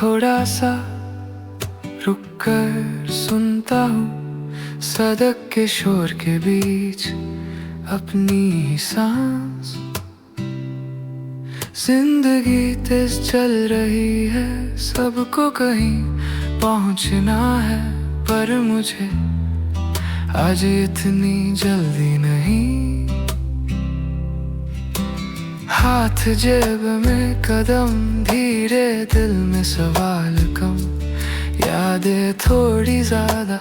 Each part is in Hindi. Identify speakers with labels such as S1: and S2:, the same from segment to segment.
S1: थोड़ा सा रुक कर सुनता हूँ सड़क के शोर के बीच अपनी ही सांस। जिंदगी तेज चल रही है, सबको कहीं पहुंचना है, पर मुझे आज इतनी जल्दी नहीं। हाथ जेब में कदम धीरे, दिल में सवाल कम, यादें थोड़ी ज्यादा।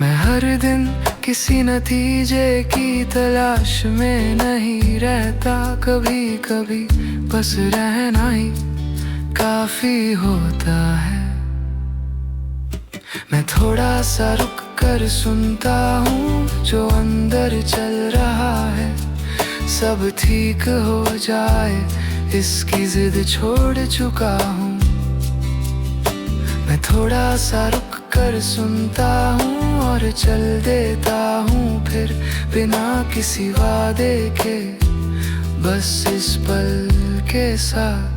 S1: मैं हर दिन किसी नतीजे की तलाश में नहीं रहता, कभी कभी बस रहना ही काफी होता है। मैं थोड़ा सा रुक कर सुनता हूँ जो अंदर चल रहा है, सब ठीक हो जाए इसकी जिद छोड़ चुका हूँ। मैं थोड़ा सा रुक कर सुनता हूँ और चल देता हूँ फिर, बिना किसी वादे के, बस इस पल के साथ।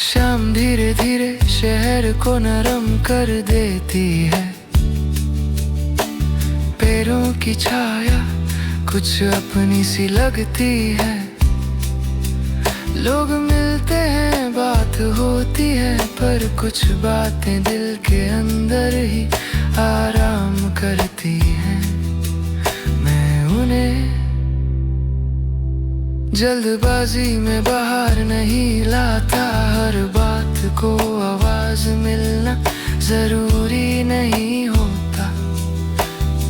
S1: शाम धीरे धीरे शहर को नरम कर देती है, पैरों की छाया कुछ अपनी सी लगती है। लोग मिलते हैं, बात होती है, पर कुछ बातें दिल के अंदर ही आराम करती हैं। मैं उन्हें जल्दबाजी में बाहर नहीं लाता, हर बात को आवाज मिलना जरूरी नहीं होता।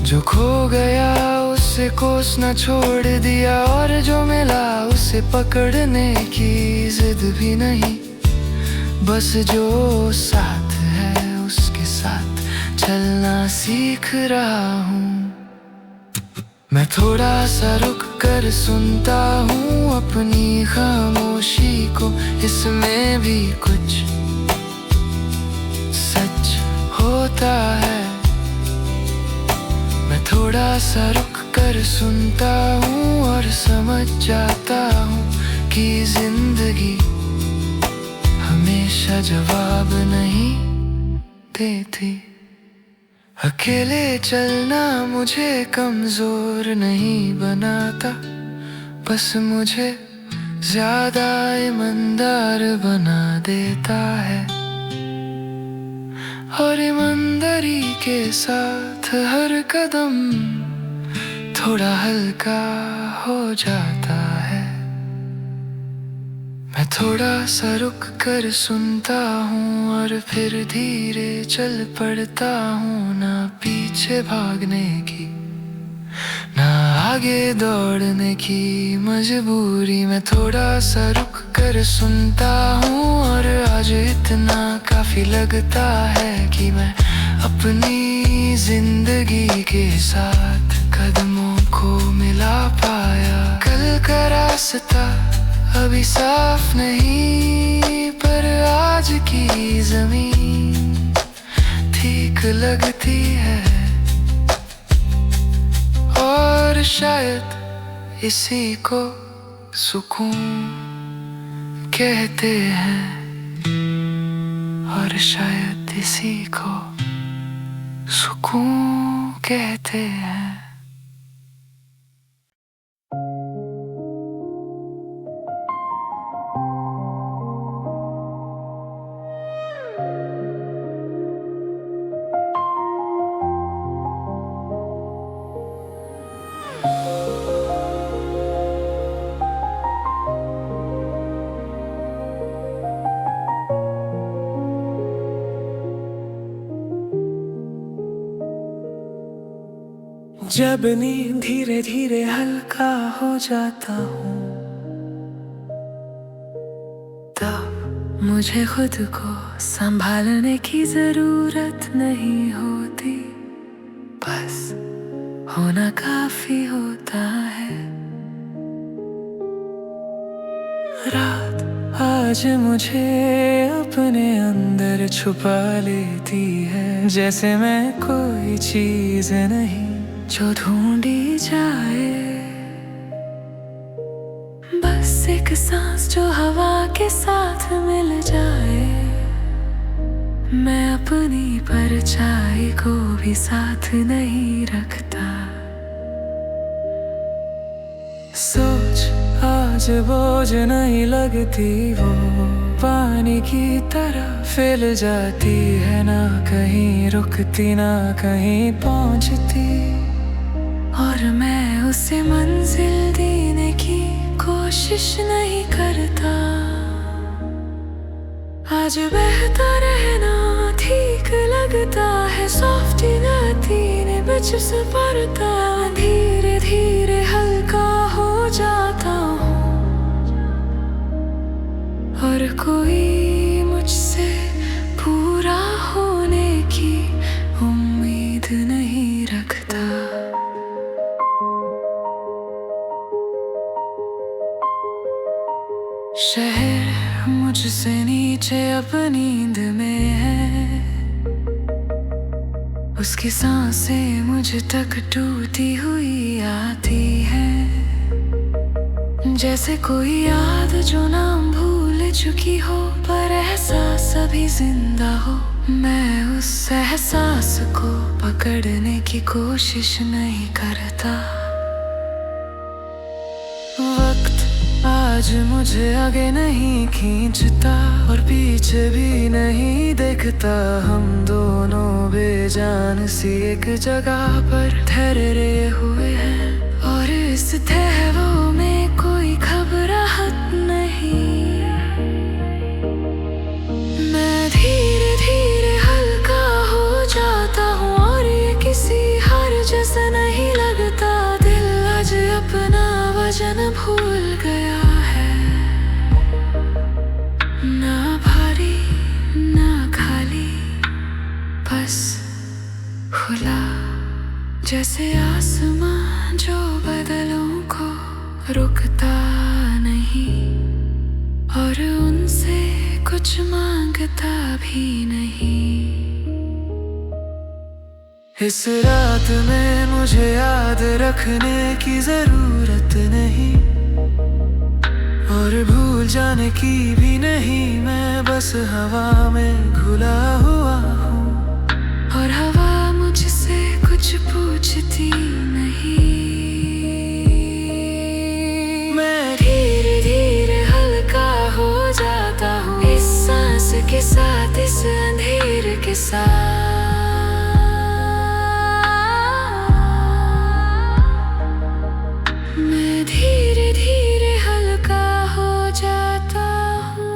S1: जो खो गया उसे कोसना छोड़ दिया, और जो मिला उसे पकड़ने की जिद भी नहीं। बस जो साथ है उसके साथ चलना सीख रहा हूँ। मैं थोड़ा सा रुक कर सुनता हूँ अपनी खामोशी को, इसमें भी कुछ सच होता है। मैं थोड़ा सा रुक कर सुनता हूँ और समझ जाता हूँ कि जिंदगी हमेशा जवाब नहीं देती। अकेले चलना मुझे कमजोर नहीं बनाता, बस मुझे ज्यादा ईमानदार बना देता है। और ईमानदारी के साथ हर कदम थोड़ा हल्का हो जाता है। मैं थोड़ा सा रुक कर सुनता हूँ और फिर धीरे चल पड़ता हूँ, ना पीछे भागने की ना आगे दौड़ने की मजबूरी। मैं थोड़ा सा रुक कर सुनता हूँ और आज इतना काफी लगता है कि मैं अपनी जिंदगी के साथ कदमों को मिला पाया। कल का रास्ता अभी साफ नहीं, पर आज की जमीन ठीक लगती है। और शायद इसी को सुकून कहते हैं, और शायद इसी को सुकून कहते हैं। जब नींद धीरे धीरे हल्का हो जाता हूँ, तब मुझे खुद को संभालने की जरूरत नहीं होती, बस होना काफी होता है। रात आज मुझे अपने अंदर छुपा लेती है, जैसे मैं कोई चीज नहीं जो ढूंढी जाए। बस एक सांस जो हवा के के साथ मिल जाए, मैं अपनी परछाई को भी साथ नहीं रखता। सोच आज बोझ नहीं लगती, वो पानी की तरह फैल जाती है, ना कहीं रुकती ना कहीं पहुंचती। और मैं उसे मंजिल देने की कोशिश नहीं करता। आज बहता रहना ठीक लगता है, सॉफ्टी गति ने बिच सपरता। धीरे धीरे हल्का हो जाता हूँ, और कोई मुझसे पूरा होने की उम्मीद नहीं रखता। शहर मुझसे नीचे अपनी नींद में है, उसकी सांसें मुझ तक टूटी हुई आती है। जैसे कोई याद जो नाम भूल चुकी हो, पर एहसास अभी जिंदा हो। मैं उस एहसास को पकड़ने की कोशिश नहीं करता। वक्त आज मुझे आगे नहीं खींचता, और पीछे भी नहीं देखता। हम दोनों बेजान सी एक जगह पर ठहरे हुए हैं, और इस ठहरों में कोई घबराहट नहीं। मैं धीरे धीरे हल्का हो जाता हूँ, और ये किसी हार जैसा नहीं लगता। दिल आज अपना वजन भूल गया है, ना भारी ना खाली, बस खुला। जैसे आसमां जो बदलों को रुकता नहीं, और उनसे कुछ मांगता भी नहीं। इस रात में मुझे याद रखने की जरूरत नहीं, और भूल जाने की भी नहीं। मैं बस हवा में घुला हुआ हूँ, और हवा मुझसे कुछ पूछती नहीं। मैं धीरे धीरे हल्का हो जाता हूँ, इस सांस के साथ, इस अंधेर के साथ। मैं धीरे धीरे हल्का हो जाता हूँ।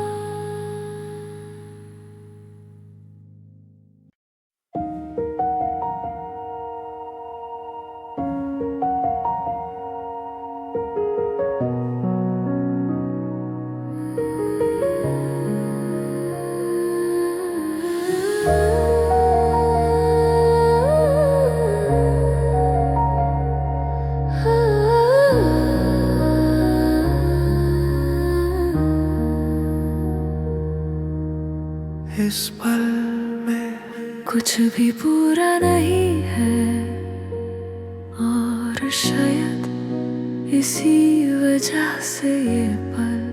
S1: इस पल में कुछ भी पूरा नहीं है, और शायद इसी वजह से ये पल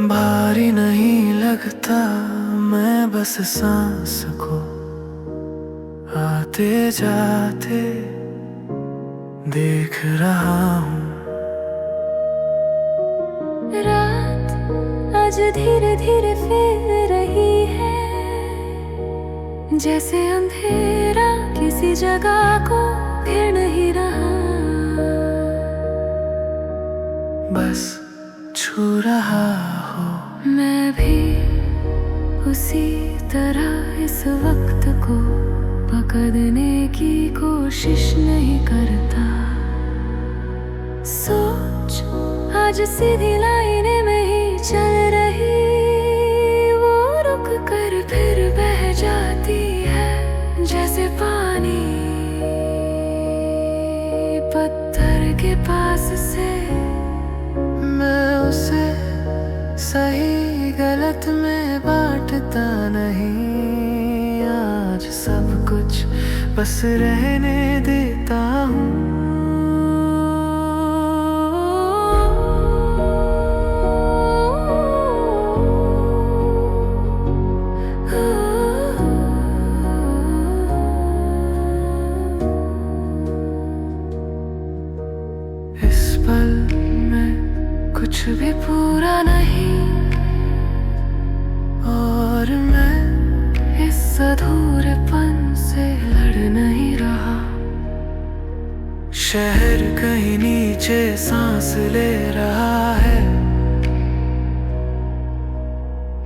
S1: भारी नहीं लगता। मैं बस सांस को आते जाते देख रहा हूँ। आज धीरे धीरे फैल रही है, जैसे अंधेरा किसी जगह को घेर नहीं रहा, बस छू रहा हो। मैं भी उसी तरह इस वक्त को पकड़ने की कोशिश नहीं करता। सोच आज सीधी लाइन में ही चल रही, वो रुक कर फिर बह जाती है, जैसे पानी पत्थर के पास से। मैं उसे सही गलत में बांटता नहीं, आज सब कुछ बस रहने देता हूँ।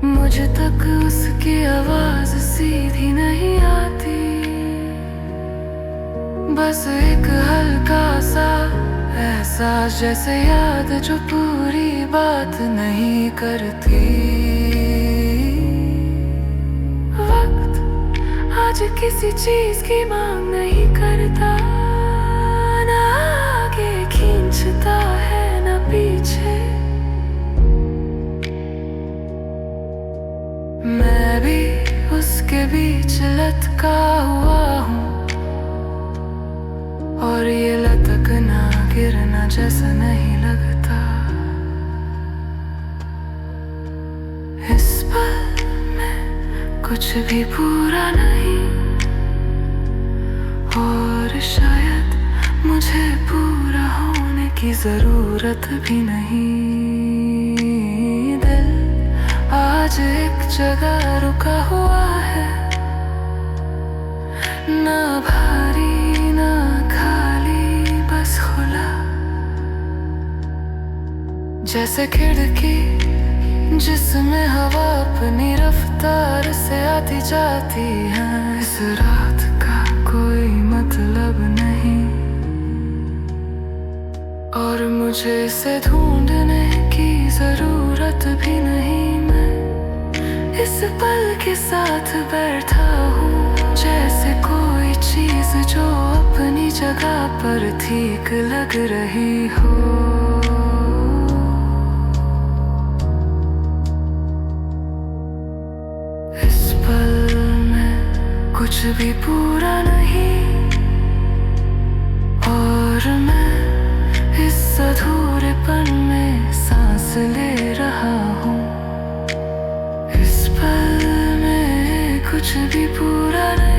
S1: मुझ तक उसकी आवाज सीधी नहीं आती, बस एक हल्का सा एहसास जैसे याद जो पूरी बात नहीं करती। वक्त आज किसी चीज की मांग नहीं करता, ना आगे खींचता है ना पीछे। मैं भी उसके बीच लटका हुआ हूँ, और ये लटकना गिरना जैसा नहीं लगता। इस पल में कुछ भी पूरा नहीं, और शायद मुझे पूरा होने की जरूरत भी नहीं। दिल आज एक जगह रुका हुआ है, ना भारी ना खाली, बस खुला। जैसे खिड़की जिसमें हवा अपनी रफ्तार से आती जाती है। इस रात का कोई मतलब नहीं, और मुझे इसे ढूंढने की जरूरत भी नहीं। मैं इस पल के साथ बैठा हूँ, जैसे कोई चीज जो अपनी जगह पर ठीक लग रही हो। इस पल में कुछ भी पूरा नहीं, और मैं इस अधूरेपन में सांस ले रहा हूँ। इस पल में कुछ भी पूरा नहीं।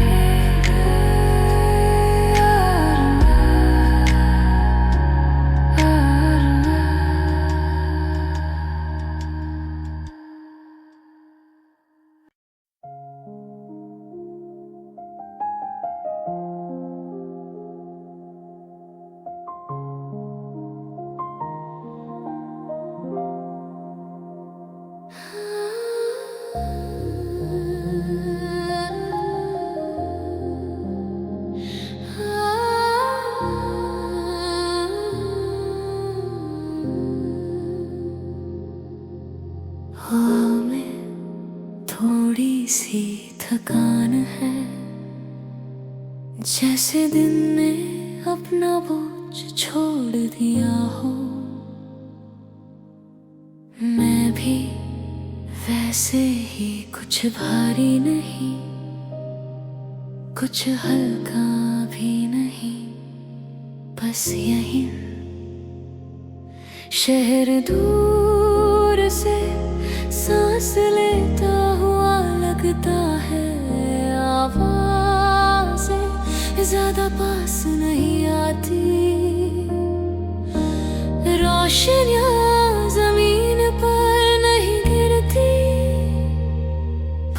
S1: थोड़ी सी थकान है, जैसे दिन ने अपना बोझ छोड़ दिया हो। मैं भी वैसे ही कुछ भारी नहीं, कुछ हल्का भी नहीं, बस यहीं शहर दूर से सांस लेता हुआ लगता है। आवाज़ें ज्यादा पास नहीं आती, रोशनियाँ जमीन पर नहीं गिरती,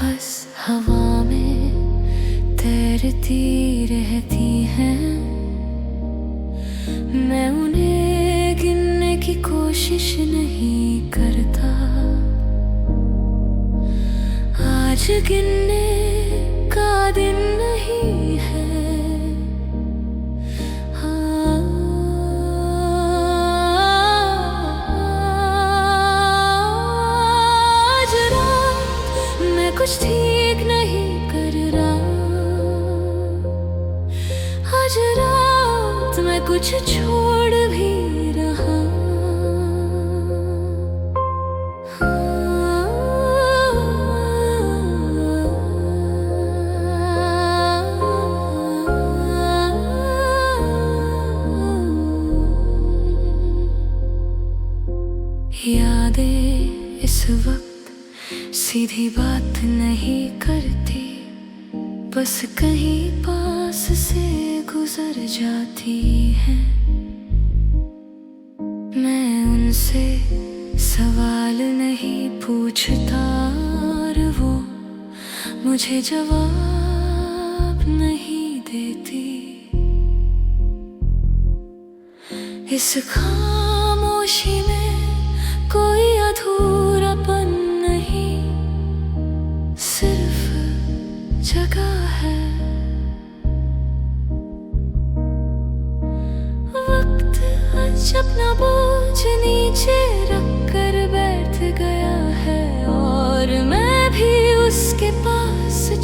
S1: बस हवा में तैरती रहती हैं। मैं उन्हें गिनने की कोशिश नहीं करता, आज गिनने का दिन नहीं है। आज रात मैं कुछ ठीक नहीं कर रहा, आज रात मैं कुछ छोड़ भी रहा। यादें इस वक्त सीधी बात नहीं करती, बस कहीं पास से गुजर जाती है। मैं उनसे सवाल नहीं पूछता, और वो मुझे जवाब नहीं देती। इस खामोशी में कोई अधूरापन नहीं,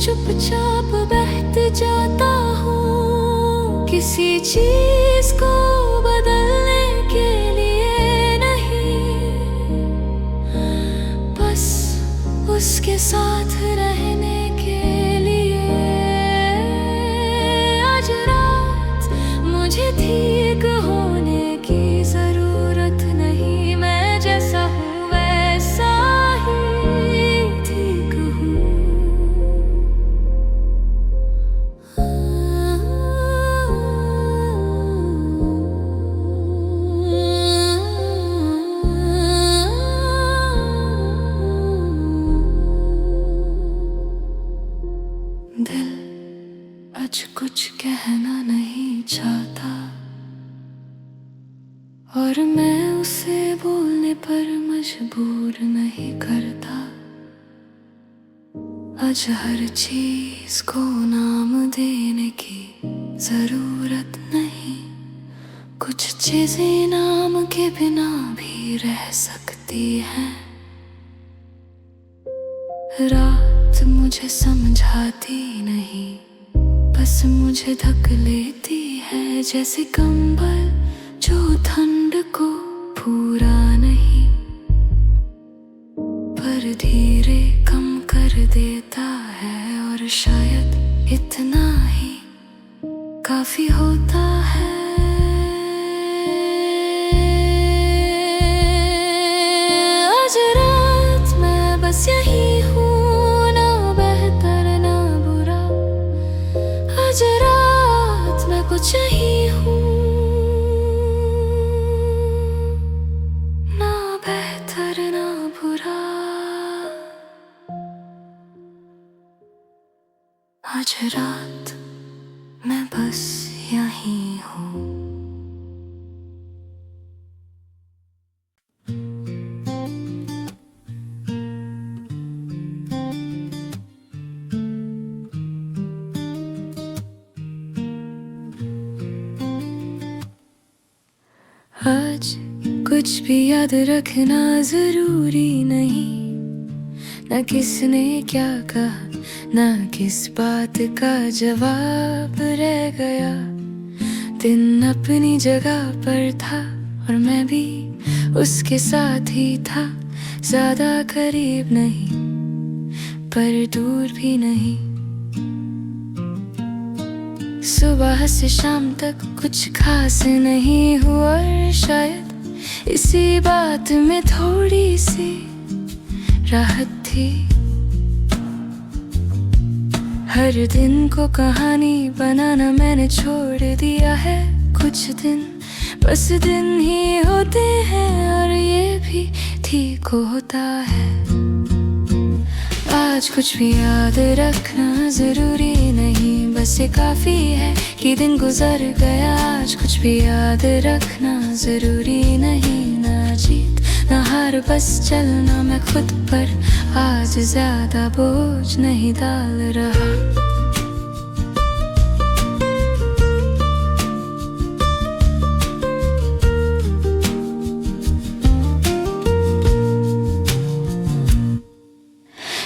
S2: चुपचाप बहत जाता हूँ, किसी चीज को बदलने के लिए नहीं, बस उसके साथ रहने के लिए। आज रात मुझे ठीक होने की जरूरत नहीं, मैं जैसा हूँ वैसा ही ठीक हूँ। दिल आज कुछ कहना नहीं चाहता, और मैं उसे बोलने पर मजबूर नहीं करता। आज हर चीज को नाम देने की जरूरत नहीं, कुछ चीजें नाम के बिना भी रह सकती हैं। रात मुझे समझाती नहीं, बस मुझे ढक लेती है, जैसे कंबल जो ठंड को पूरा नहीं पर धीरे कम कर देता है। और शायद इतना ही काफी होता है। आज रात मैं बस यही हूँ, ना बेहतर ना बुरा। आज रात मैं कुछ यही हूँ, ना बेहतर ना बुरा। आज रात मैं बस यही हूँ। आज कुछ भी याद रखना जरूरी नहीं, न किसने क्या कहा, न किस बात का जवाब रह गया। दिन अपनी जगह पर था और मैं भी उसके साथ ही था, ज्यादा करीब नहीं पर दूर भी नहीं। सुबह से शाम तक कुछ खास नहीं हुआ, और शायद इसी बात में थोड़ी सी राहत थी। हर दिन को कहानी बनाना मैंने छोड़ दिया है। कुछ दिन बस दिन ही होते हैं, और ये भी ठीक होता है। आज कुछ भी याद रखना जरूरी नहीं, बस ये काफी है कि दिन गुजर गया। आज कुछ भी याद रखना जरूरी नहीं, ना जीत ना हार बस चलना मैं खुद पर आज ज्यादा बोझ नहीं डाल रहा।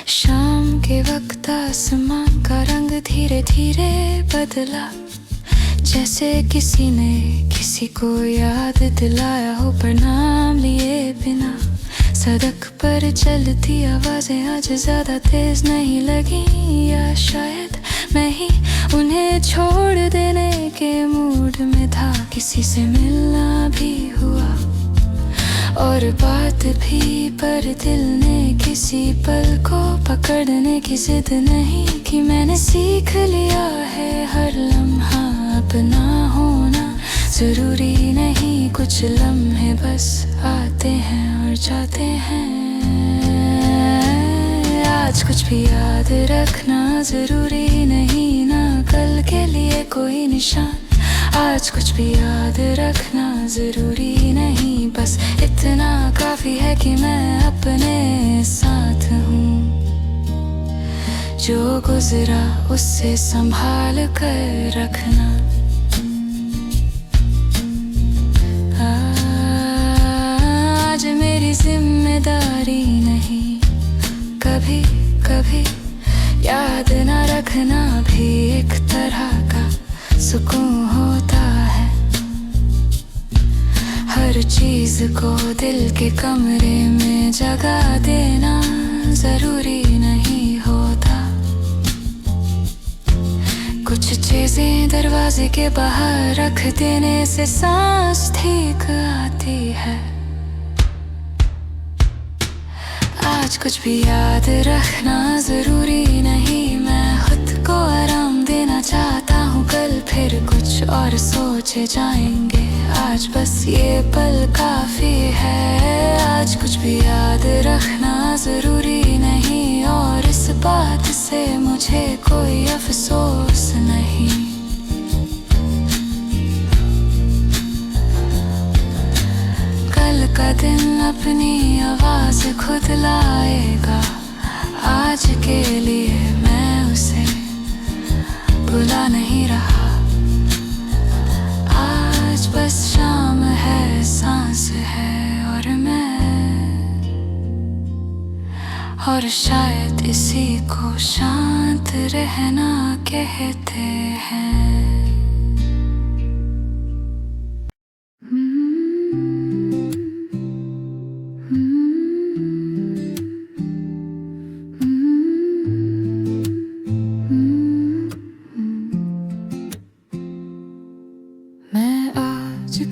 S2: शाम के वक्त आसमान का रंग धीरे धीरे बदला, जैसे किसी ने किसी को याद दिलाया हो पर नाम लिए बिना। सड़क पर चलती आवाजें आज ज्यादा तेज नहीं लगी, या शायद मैं ही उन्हें छोड़ देने के मूड में था। किसी से मिलना भी हुआ और बात भी, पर दिल ने किसी पल को पकड़ने की जिद नहीं की। मैंने सीख लिया है हर लम्हा अपना होना जरूरी नहीं, कुछ लम्हे बस आते हैं और जाते हैं। आज कुछ भी याद रखना जरूरी नहीं, ना कल के लिए कोई निशान। आज कुछ भी याद रखना जरूरी नहीं, बस इतना काफी है कि मैं अपने साथ हूँ। जो गुजरा उससे संभाल कर रखना। आज मेरी जिम्मेदारी नहीं, कभी कभी याद ना रखना भी एक तरह का सुकून होता है। हर चीज को दिल के कमरे में जगा देना जरूरी नहीं होता। कुछ चीजें दरवाजे के बाहर रख देने से सांस ठीक आती है। आज कुछ भी याद रखना जरूरी नहीं, मैं खुद को आराम देना चाहता हूँ। कल फिर कुछ और सोचे जाएंगे, आज बस ये पल काफी है। आज कुछ भी याद रखना जरूरी नहीं, और इस बात से मुझे कोई अफसोस नहीं। कल का दिन अपनी आवाज खुद लाएगा, आज के लिए मैं उसे बुला नहीं रहा। आज बस शाम है, सांस है और मैं, और शायद इसी को शांत रहना कहते हैं।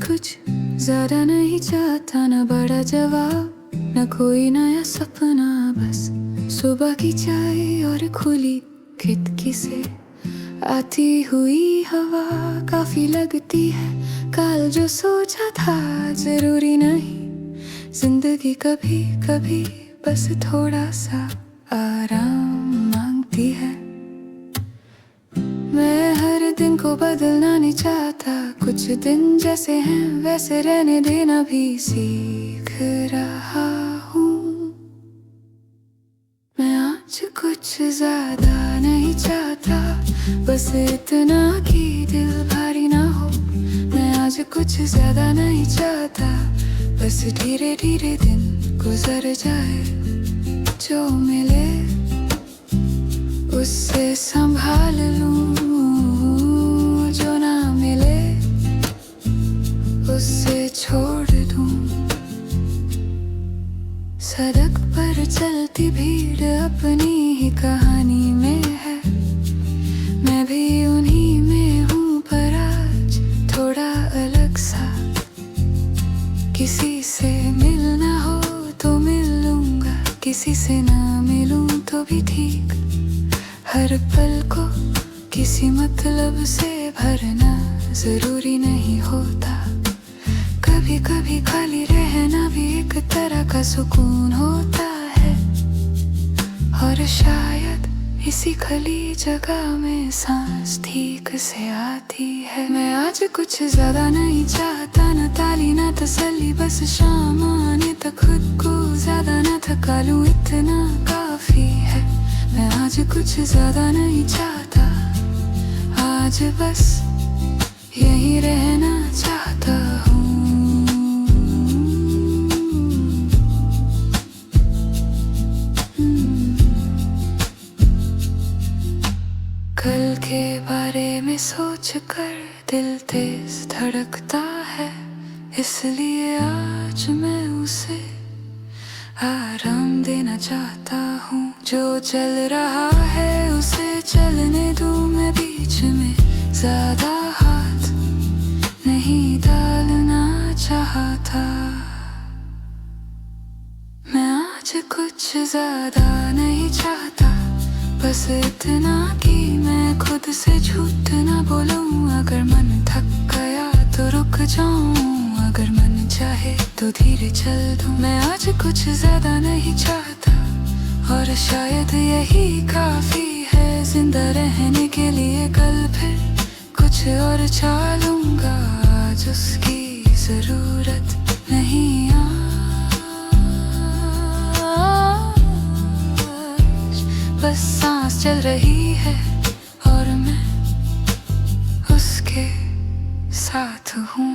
S2: कुछ ज्यादा नहीं चाहता, न बड़ा जवाब न कोई नया सपना, बस सुबह की चाय और खुली खिड़की से आती हुई हवा काफी लगती है। कल जो सोचा था जरूरी नहीं, जिंदगी कभी कभी बस थोड़ा सा आराम मांगती है। मैं हर दिन को बदलना नहीं चाहता, कुछ दिन जैसे हैं वैसे रहने देना भी सीख रहा हूँ। मैं आज कुछ ज्यादा नहीं चाहता, बस इतना कि दिल भारी ना हो। मैं आज कुछ ज्यादा नहीं चाहता, बस धीरे धीरे दिन गुजर जाए। जो मिले उससे संभाल लूं, जो ना मिले उससे छोड़ दूं। सड़क पर चलती भीड़ अपनी ही कहानी में है, मैं भी उन्हीं में हूँ, पर आज थोड़ा अलग सा। किसी से मिलना हो तो मिल लूंगा, किसी से ना मिलूं तो भी ठीक। हर पल को किसी मतलब से भरना जरूरी नहीं होता। कभी कभी खाली रहना भी एक तरह का सुकून होता है, और शायद इसी खाली जगह में सांस ठीक से आती है। मैं आज कुछ ज्यादा नहीं चाहता, न ताली न तसल्ली, बस शाम आने तक खुद को ज्यादा न थका लूं, इतना काफी है। मैं आज कुछ ज्यादा नहीं चाहता, आज बस यहीं रहना चाहता हूँ। कल के बारे में सोचकर दिल तेज धड़कता है, इसलिए आज मैं उसे आराम देना चाहता हूँ। जो चल रहा है उसे चलने दूँ, मैं बीच में ज्यादा हाथ नहीं डालना चाहता। मैं आज कुछ ज्यादा नहीं चाहता, बस इतना कि मैं खुद से झूठ ना बोलूं। अगर मन थक गया तो रुक जाऊं, अगर मन चाहे तो धीरे चल दूं। मैं आज कुछ ज्यादा नहीं चाहता, और शायद यही काफी है जिंदा रहने के लिए। कल फिर कुछ और चालूंगा, आज उसकी जरूरत नहीं। आज बस सांस चल रही है और मैं उसके साथ हूँ।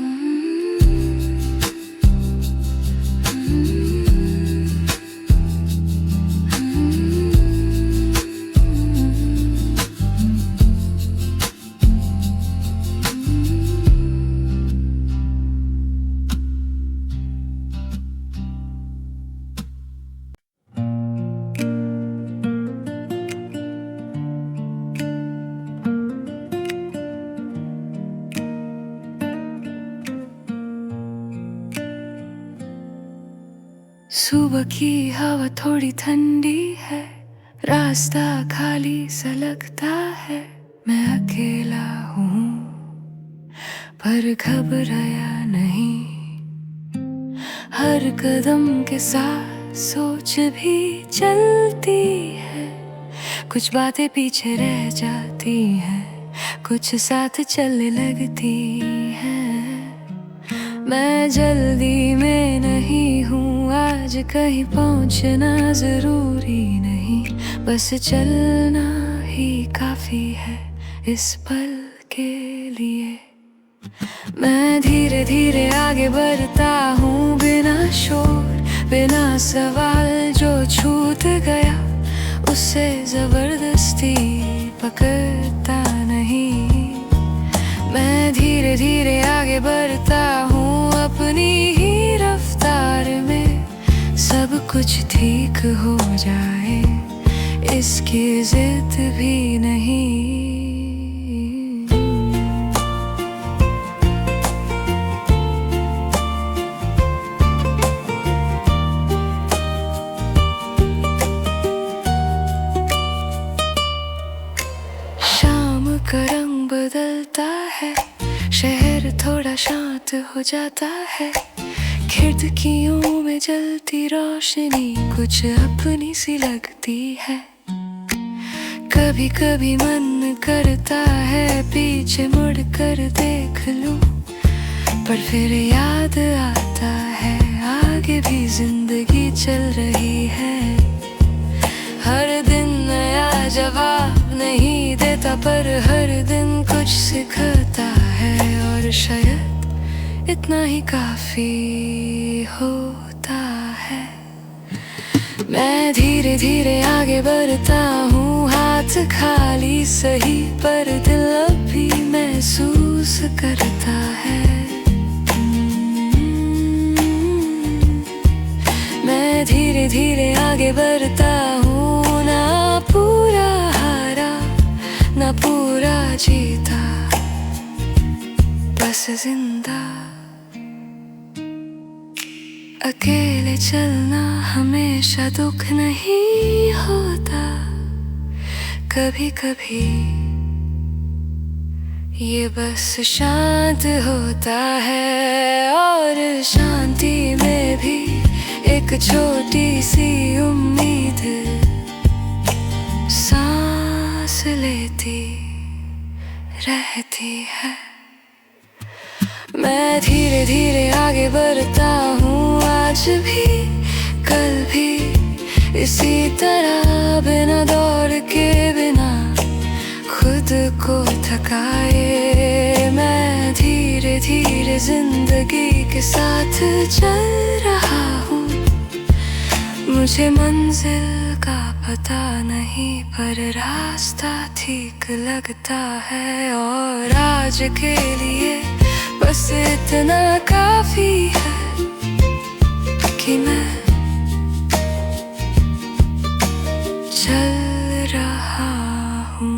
S2: सुबह की हवा थोड़ी ठंडी है, रास्ता खाली सा लगता है। मैं अकेला हूँ पर घबराया नहीं, हर कदम के साथ सोच भी चलती है। कुछ बातें पीछे रह जाती हैं, कुछ साथ चलने लगती हैं। मैं जल्दी में नहीं हूँ, आज कहीं पहुँचना जरूरी नहीं, बस चलना ही काफी है इस पल के लिए। मैं धीरे धीरे आगे बढ़ता हूँ, बिना शोर बिना सवाल। जो छूट गया उसे जबरदस्ती पकड़ता नहीं। मैं धीरे धीरे आगे बढ़ता हूँ अपनी ही रफ्तार में, सब कुछ ठीक हो जाए इसकी जिद भी नहीं। का रंग बदलता है, शहर थोड़ा शांत हो जाता है। खिड़कियों में जलती रोशनी कुछ अपनी सी लगती है। कभी कभी मन करता है पीछे मुड़ कर देख लूं, पर फिर याद आता है आगे भी जिंदगी चल रही है। हर दिन नया जवाब नहीं देता, पर हर दिन कुछ सिखाता है, और शायद इतना ही काफी होता है। मैं धीरे धीरे आगे बढ़ता हूँ, हाथ खाली सही पर दिल अभी महसूस करता है। मैं धीरे धीरे आगे बढ़ता हूँ, ना पूरा हारा ना पूरा जीता, बस जिंदा। अकेले चलना हमेशा दुख नहीं होता, कभी कभी ये बस शांत होता है। और शांति में भी एक छोटी सी उम्मीद सांस लेती रहती है। मैं धीरे धीरे आगे बढ़ता हूँ, आज भी कल भी इसी तरह, बिना दौड़ के बिना खुद को थकाए। मैं धीरे धीरे जिंदगी के साथ चल रहा हूँ, मुझे मंजिल का पता नहीं, पर रास्ता ठीक लगता है। और आज के लिए बस इतना काफी है कि मैं चल रहा हूँ।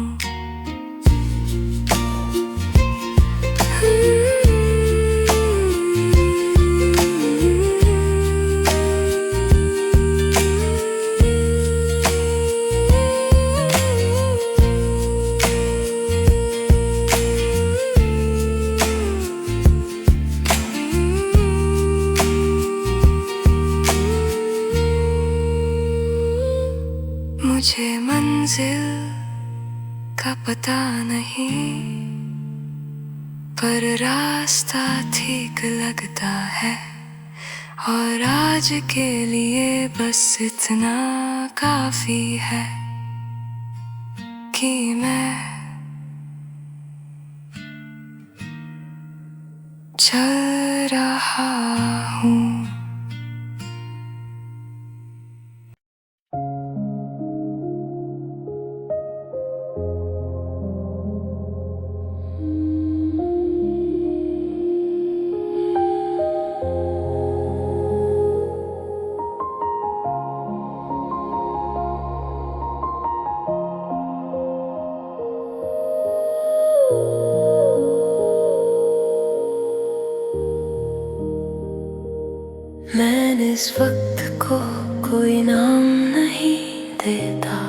S2: मुझे मंजिल का पता नहीं, पर रास्ता ठीक लगता है। और आज के लिए बस इतना काफी है कि मैं चल रहा हूँ। मैंने इस वक्त को कोई नाम नहीं देता,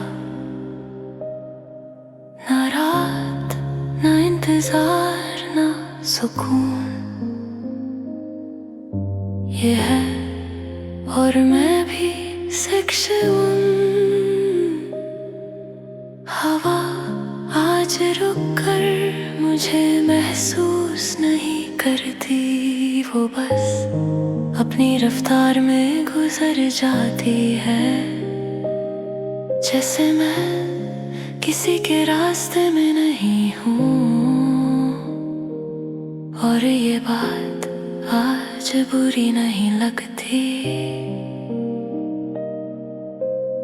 S2: ना रात ना इंतजार ना सुकून। ये है और मैं भी सेक्शन। हवा आज रुक कर मुझे महसूस नहीं करती, वो बस अपनी रफ्तार में गुजर जाती है। जैसे मैं किसी के रास्ते में नहीं हूँ, और ये बात आज बुरी नहीं लगती।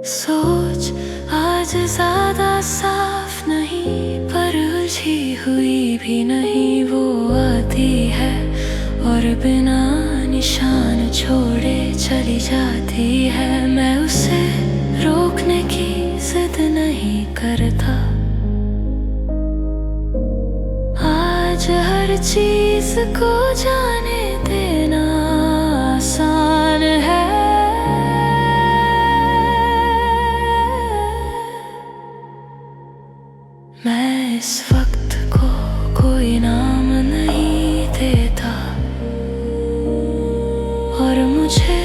S2: सोच आज ज्यादा साफ नहीं, पर उलझी हुई भी नहीं। वो आती है और बिना निशान छोड़े चली जाती है। मैं उसे रोकने की जिद नहीं करता। आज हर चीज को जाने देना आसान है। मैं इस वक्त को कोई नाम नहीं देता, और मुझे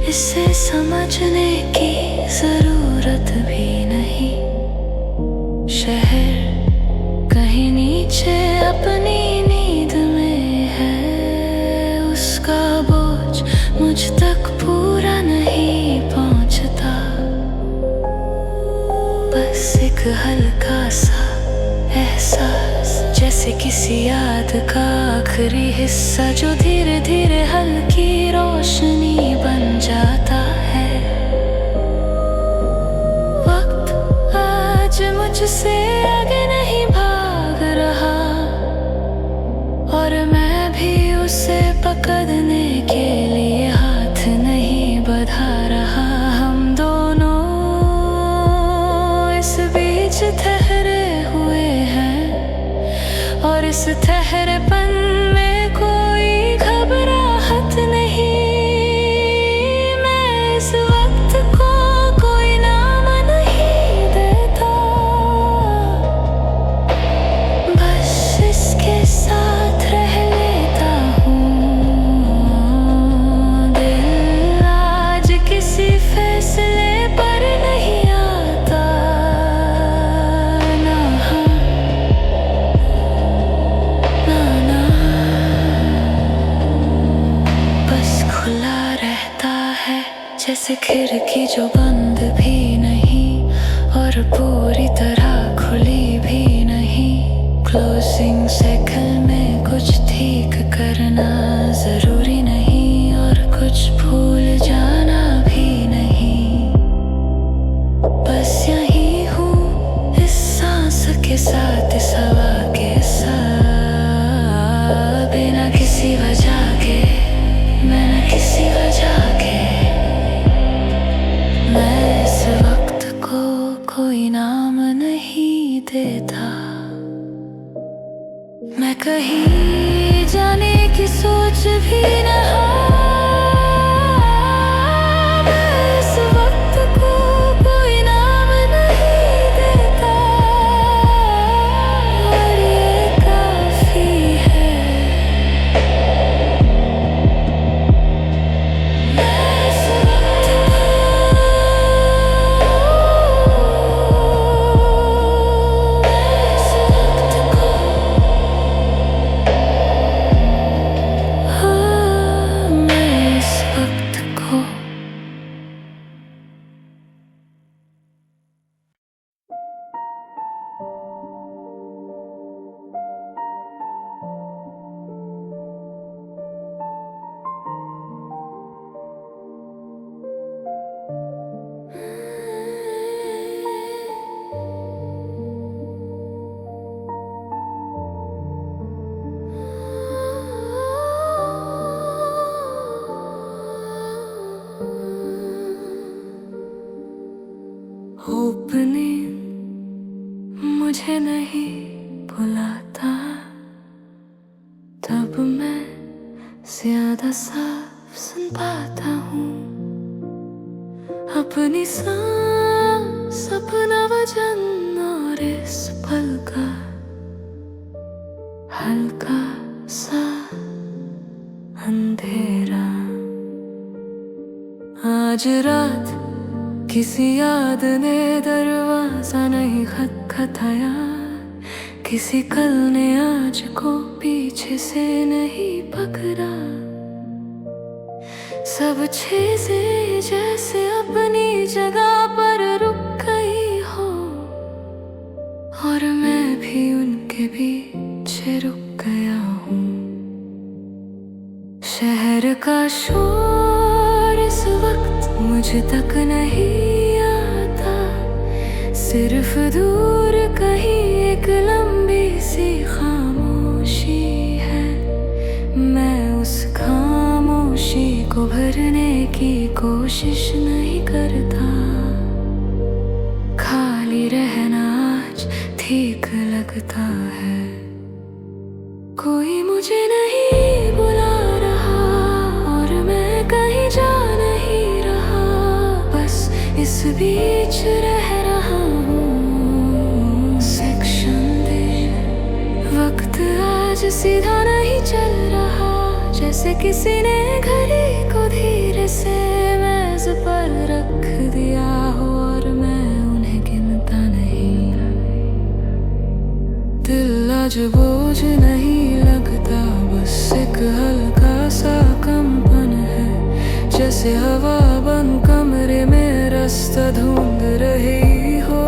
S2: इसे समझने की जरूरत भी नहीं। शहर कहीं नीचे अपनी नींद में है, उसका बोझ मुझ तक पूरा नहीं पहुंचता। बस एक हल्का सा एहसास, जैसे किसी याद का आखिरी हिस्सा, जो धीरे धीरे हल्की रोशनी बन जाता है। वक्त आज मुझसे आगे नहीं भाग रहा, और मैं भी उसे पकड़ने के लिए हाथ नहीं बढ़ा रहा। हम दोनों इस बीच ठहरे हुए हैं, और इस ठहरेपन में कोई घबराहट नहीं। मैं इस वक्त को कोई नाम नहीं देता, बस इसके साथ रह लेता हूँ। दिल आज किसी फैसले पर नहीं आता, ना हम ना बस खुला रहता है, जैसे खिड़की जो बंद भी नहीं और पूरी तरह खुली भी नहीं। क्लोजिंग साइकिल में कुछ ठीक करना जरूरी नहीं, और कुछ भूल जाना भी नहीं। बस यही हूँ इस सांस के साथ, इस हवा के साथ, बिना किसी वजह के, बिना किसी वजह के। मैं इस वक्त को कोई नाम नहीं देता। मैं कहीं जाने की सोच भी न मैं इस वक्त को कोई नाम नहीं देता, और ये काफी है। मैं इस वक्त मैं इस वक्त को ओपनिंग मुझे नहीं भुलाता, तब मैं ज्यादा साफ सुन पाता हूँ। अपनी सांस अपना वजन और इस पल का हल्का सा अंधेरा। आज रात किसी याद ने दरवाजा नहीं खटखटाया, किसी कल ने आज को पीछे से नहीं पकड़ा। सब चीजें जैसे अपनी जगह पर रुक गई हो, और मैं भी उनके पीछे रुक गया हूँ। शहर का शोर इस वक्त मुझ तक नहीं आता, सिर्फ दूर कहीं एक लंबी सी खामोशी है। मैं उस खामोशी को भरने की कोशिश नहीं करता, खाली रहना आज ठीक लगता है। कोई मुझे नहीं बुला रहा और मैं कहीं जा नहीं रहा, बस इस बीच रह रहा हूँ। सेक्शन दे, वक्त आज सीधा नहीं चल रहा, जैसे किसी ने घड़ी को धीरे से मेज पर रख दिया हो और मैं उन्हें गिनता नहीं। दिल आज बोझ नहीं लगता, बस एक हल्का सा कंपन है, जैसे हवा बंद कमरे में रास्ता ढूंढ रही हो।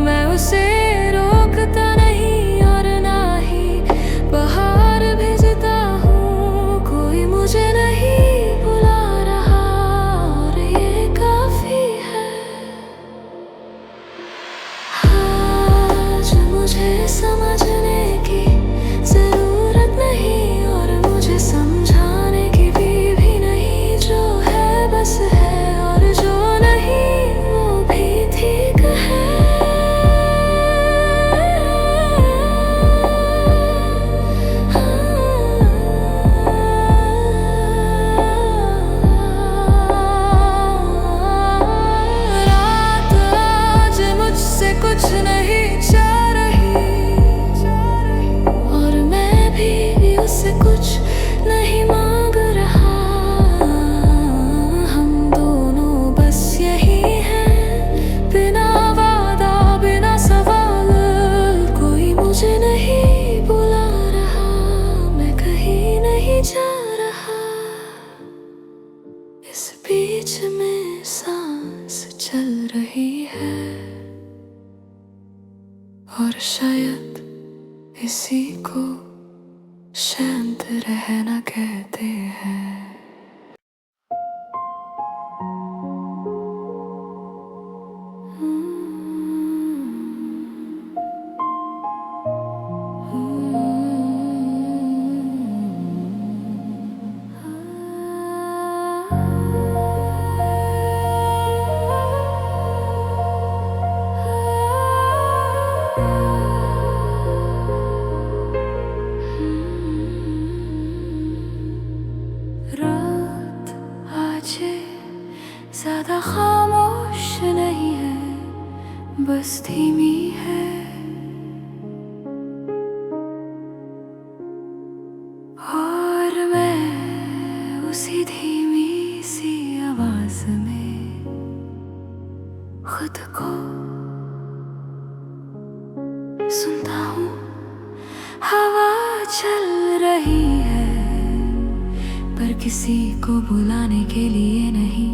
S2: मैं उसे रोकता नहीं और ना ही बाहर भेजता हूँ। कोई मुझे नहीं बुला रहा और ये काफी है। आज मुझे समझने की जरूरत नहीं और मुझे समझाने की भी नहीं। जो है बस है और जो नहीं वो भी ठीक है। रात आज मुझसे कुछ नहीं चाह रही और मैं भी उससे कुछ नहीं मांग रहा। हम दोनों बस यही हैं, बिना वादा बिना सवाल। कोई मुझे नहीं बुला रहा, मैं कहीं नहीं जा रहा। इस बीच में सांस चल रही है और शायद इसी को शांत रहना कहते हैं। रात आज ज्यादा खामोश नहीं है, बस धीमी है। और मैं उसी धीमी सी आवाज में खुद को सुनता हूँ। हवा चल रही है पर किसी को बुलाने के लिए नहीं,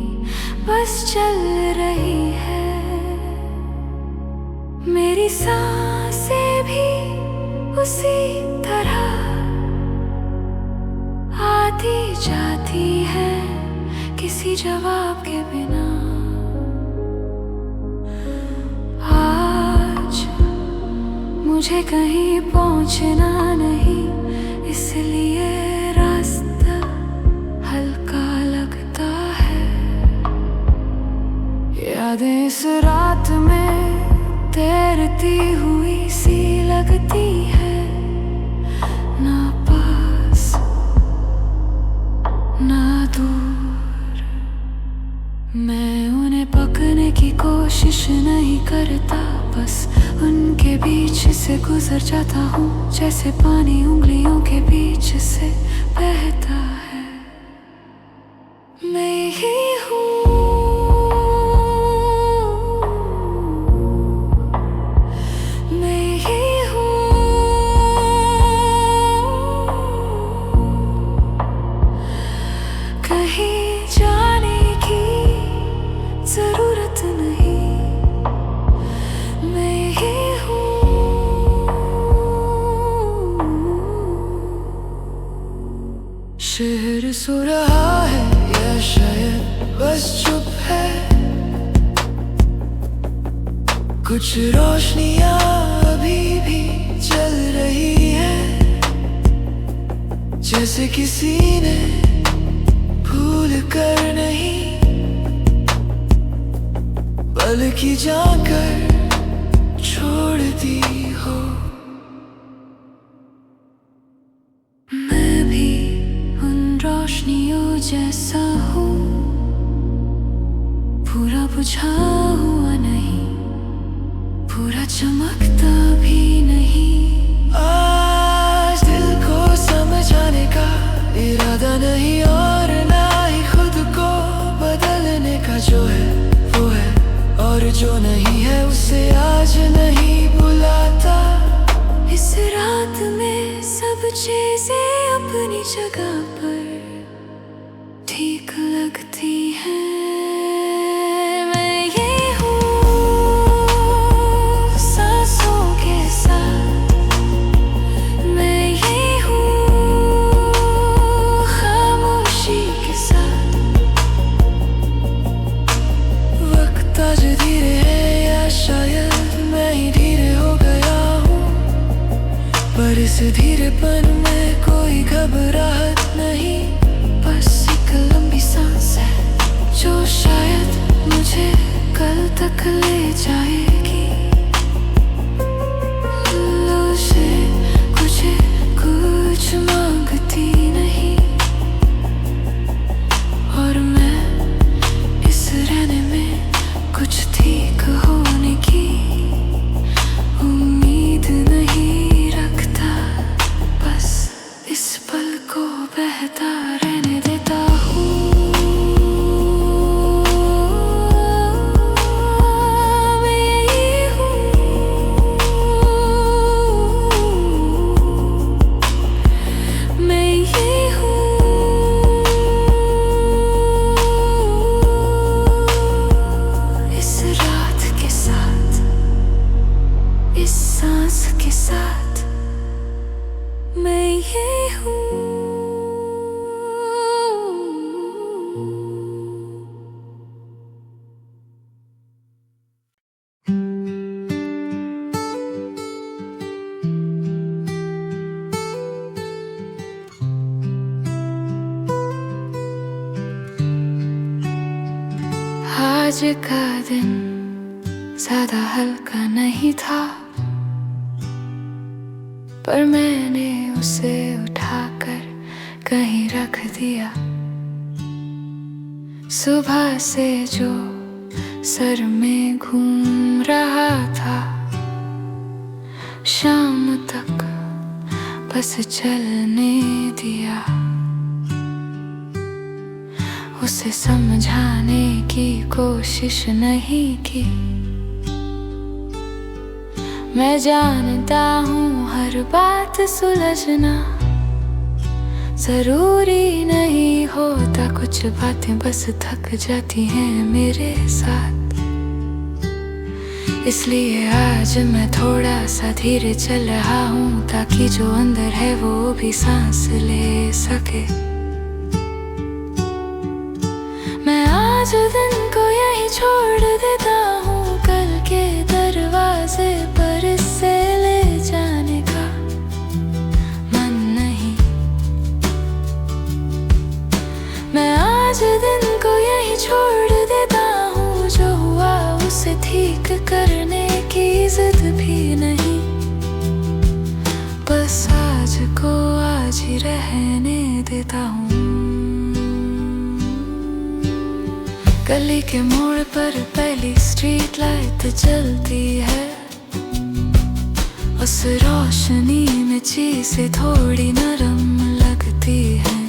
S2: बस चल रही है। मेरी सांसें भी उसी तरह आती जाती है, किसी जवाब के बिना। आज मुझे कहीं पहुंचना नहीं, इसलिए रास्ता हल्का लगता है। यादें इस रात में तैरती हुई सी लगती है, ना पास ना दूर। मैं करने की कोशिश नहीं करता, बस उनके बीच से गुजर जाता हूँ, जैसे पानी उंगलियों के बीच से बहता है। मैं ही हूँ, मैं ही हूँ, कहीं जाने की जरूरत नहीं, मैं ही हूँ।
S1: शहर सो रहा है या शायद बस चुप है, कुछ रोशनियां अभी भी जल रही है, जैसे किसी ने भूल कर नहीं बल्कि जाकर छोड़ दी हो।
S2: मैं भी उन रोशनियों जैसा हूँ, पूरा बुझा हुआ नहीं, पूरा चमकता भी नहीं।
S1: आज दिल को समझाने का इरादा नहीं और ना ही खुद को बदलने का, जो है वो है और जो नहीं है उसे आज नहीं बुलाता।
S2: इस रात में सब चीजें अपनी जगह पर ठीक लगती हैं। मैं ये हूँ सांसों के साथ, मैं ये हूँ खामोशी के साथ।
S1: वक्त आज धीरे है या शायद मैं ही धीरे हो गया हूँ, पर इस धीरेपन में कोई घबराहट नहीं,
S2: बस एक लंबी सांस है जो शायद मुझे कल तक ले जाएगी। दिलों से कुछ मांगती नहीं, और मैं इस रहने में कुछ ठीक होने की उम्मीद नहीं रखता, बस इस पल को बहता रहने देता हूँ। मैं यही हूँ, मैं यही हूँ, इस रात के साथ, इस सांस के साथ, मैं ये हूँ। आज का दिन ज्यादा हल्का नहीं था, पर मैंने उसे उठाकर कहीं रख दिया। सुबह से जो सर में घूम रहा था, शाम तक बस चलने दिया। उसे समझाने की कोशिश नहीं की, मैं जानता हूँ हर बात सुलझना जरूरी नहीं होता, कुछ बातें बस थक जाती हैं मेरे साथ। इसलिए आज मैं थोड़ा सा धीरे चल रहा हूँ, ताकि जो अंदर है वो भी सांस ले सके। मैं आज दिन को यही छोड़ देता हूँ, कल के दरवाजे पर इससे ले जाने का मन नहीं। मैं आज दिन को यही छोड़ देता हूँ, जो हुआ उसे ठीक करने की जिद भी नहीं, बस आज को आज ही रहने देता हूँ। गली के मोड़ पर पहली स्ट्रीट लाइट जलती है, उस रोशनी में चीजें थोड़ी नरम लगती हैं।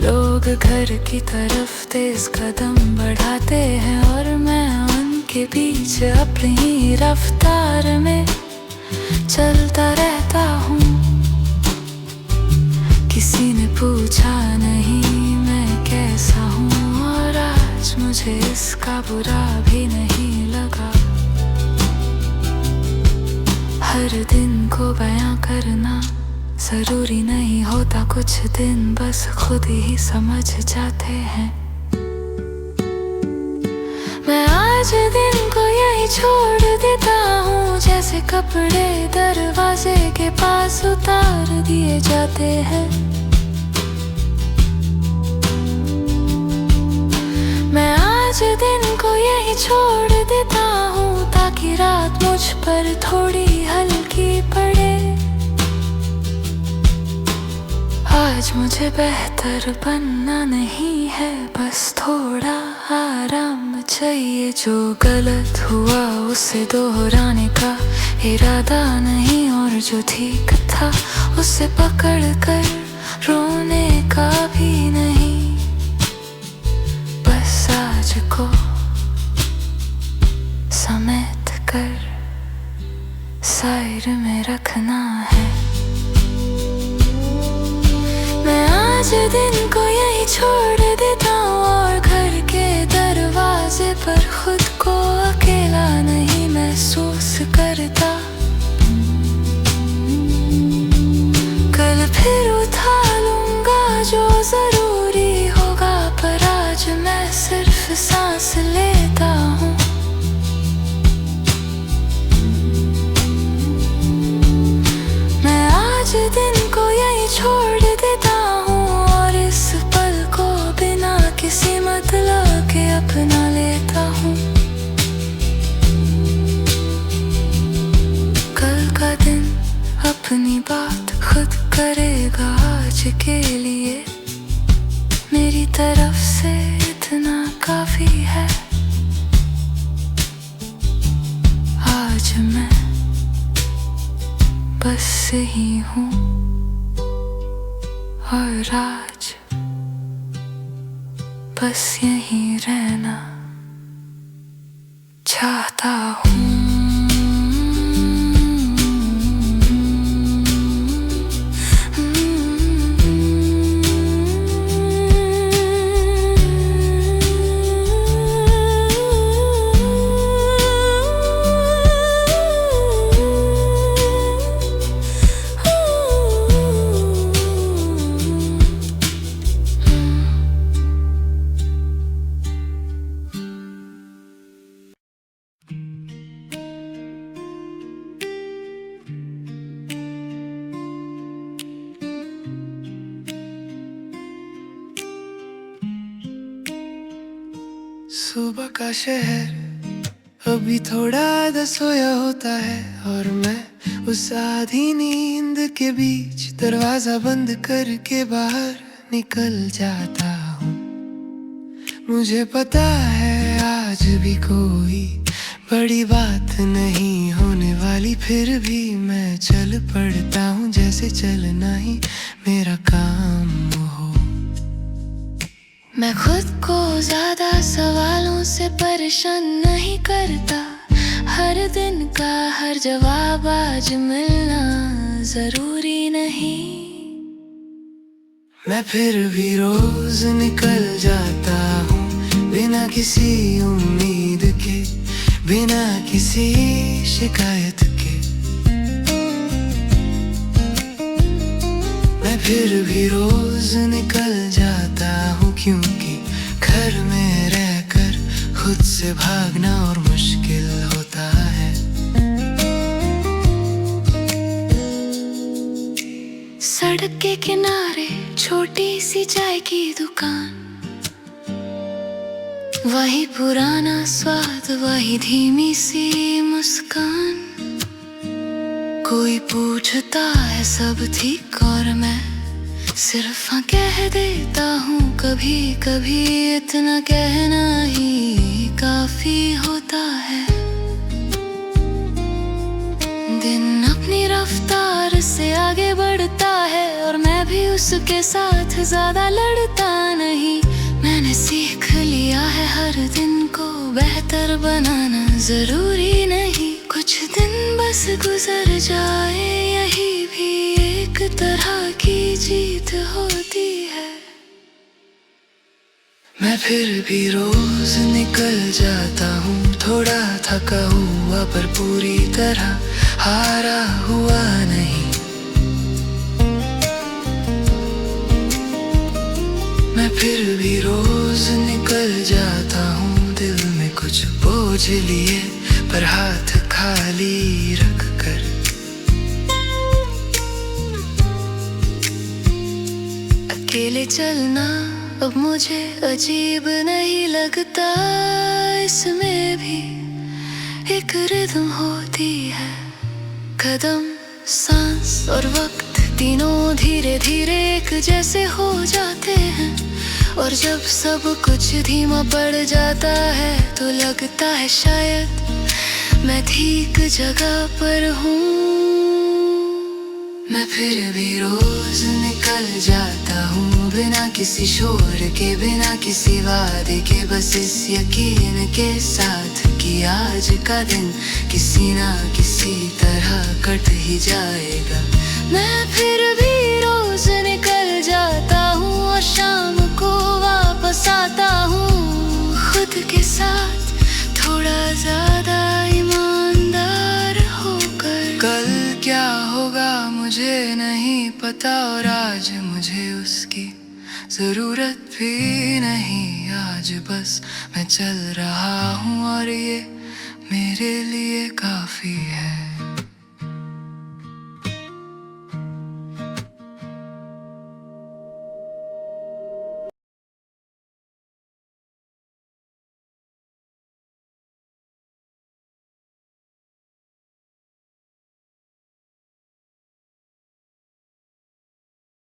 S2: लोग घर की तरफ तेज कदम बढ़ाते हैं और मैं उनके पीछे अपनी रफ्तार में चलता रहता हूँ। किसी ने पूछा नहीं मैं कैसा हूँ, और आज मुझे इसका बुरा भी नहीं लगा। हर दिन को बयां करना जरूरी नहीं होता, कुछ दिन बस खुद ही समझ जाते हैं। मैं आज दिन को यही छोड़ देता हूँ, जैसे कपड़े दरवाजे के पास उतार दिए जाते हैं। मैं आज दिन को यही छोड़ देता हूँ, ताकि रात मुझ पर थोड़ी हल्की पड़े। आज मुझे बेहतर बनना नहीं है, बस थोड़ा आराम चाहिए। जो गलत हुआ उसे दोहराने का इरादा नहीं, और जो ठीक था उसे पकड़ कर रोने का भी नहीं। बस आज को समेट कर साइड में रखना है। मैं आज दिन को यही छोड़ देता हूँ, और घर के दरवाजे पर खुद को अकेला नहीं महसूस करता। कल फिर उठा लूंगा जो जरूरी होगा, पर आज मैं सिर्फ सांस लेता हूँ। मैं आज दिन को यही छोड़ देता हूँ, और इस पल को बिना किसी मतलब के अपना लेता हूँ। कल का दिन अपनी बात खुद करेगा, आज के लिए मेरी तरफ से इतना काफी है। आज मैं बस ही हूँ, और आज बस यहीं रहना चाहता हूँ।
S1: सुबह का शहर अभी थोड़ा आधा सोया होता है, और मैं उस आधी नींद के बीच दरवाजा बंद करके बाहर निकल जाता हूँ। मुझे पता है आज भी कोई बड़ी बात नहीं होने वाली, फिर भी मैं चल पड़ता हूँ जैसे चलना ही मेरा काम हो।
S2: मैं खुद को ज्यादा सवालों से परेशान नहीं करता, हर दिन का हर जवाब आज मिलना जरूरी नहीं।
S1: मैं फिर भी रोज निकल जाता हूँ बिना किसी उम्मीद के, बिना किसी शिकायत के। मैं फिर भी रोज निकल जाता हूँ, क्योंकि घर में रहकर खुद से भागना और मुश्किल होता है।
S2: सड़क के किनारे छोटी सी चाय की दुकान, वही पुराना स्वाद, वही धीमी सी मुस्कान। कोई पूछता है सब ठीक, और मैं सिर्फ हाँ कह देता हूँ कभी कभी, इतना कहना ही काफी होता है। दिन अपनी रफ्तार से आगे बढ़ता है और मैं भी उसके साथ ज्यादा लड़ता नहीं। मैंने सीख लिया है हर दिन को बेहतर बनाना जरूरी नहीं। कुछ दिन बस गुजर जाए, यही भी एक तरह की जीत होती है।
S1: मैं फिर भी रोज निकल जाता हूँ, थोड़ा थका हुआ पर पूरी तरह हारा हुआ नहीं। मैं फिर भी रोज निकल जाता हूँ, दिल में कुछ बोझ लिए पर हाथ खाली रख कर।
S2: अकेले चलना अब मुझे अजीब नहीं लगता, इसमें भी एक रिदम होती है। कदम, सांस और वक्त तीनों धीरे धीरे एक जैसे हो जाते हैं। और जब सब कुछ धीमा पड़ जाता है तो लगता है शायद मैं ठीक जगह पर हूँ।
S1: मैं फिर भी रोज निकल जाता हूँ, बिना किसी शोर के, बिना किसी वादे के, बस इस यकीन के साथ कि आज का दिन किसी ना किसी तरह कट ही जाएगा।
S2: मैं फिर भी रोज निकल जाता हूँ और शाम को वापस आता हूँ, खुद के साथ थोड़ा ज्यादा ईमानदार होकर।
S1: कल क्या होगा मुझे नहीं पता, और आज मुझे उसकी जरूरत भी नहीं। आज बस मैं चल रहा हूँ और ये मेरे लिए काफी है।